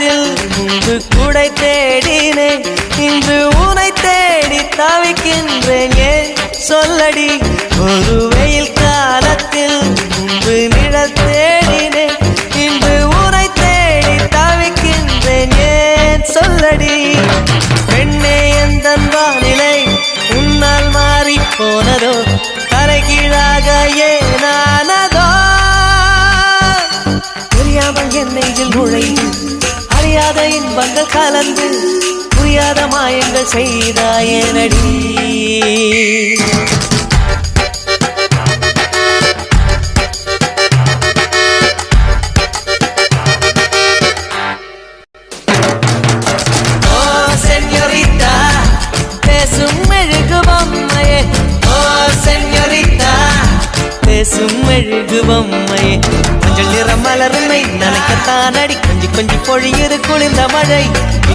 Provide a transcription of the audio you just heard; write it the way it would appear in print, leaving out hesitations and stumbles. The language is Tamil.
காலத்தில் முன்பு கூடை தேடினேன், இன்று உனை தேடி தவிக்கின்றேன். ஏன் சொல்லடி? ஒரு வெயில் காலத்தில் முன்பு நிழல் தேடினேன், இன்று உனை தேடி தவிக்கின்றேன். ஏன் சொல்லடி? பெண்ணே எந்தன் வானிலை உன்னால் மாறி போனதோ, தலைகீழாக ஏனானதோ? புரியாமல் என்னையில் நுழைந்து அறியாத இன்பங்கள் கலந்து புரியாத மாயங்கள் செய்தாயனடி. மெழுகு பொம்மையே மஞ்சள் நிற மலருமை நனைக்கத்தான் அடி கொஞ்சி கொஞ்சி பொழியுது குளிர்ந்த மழை.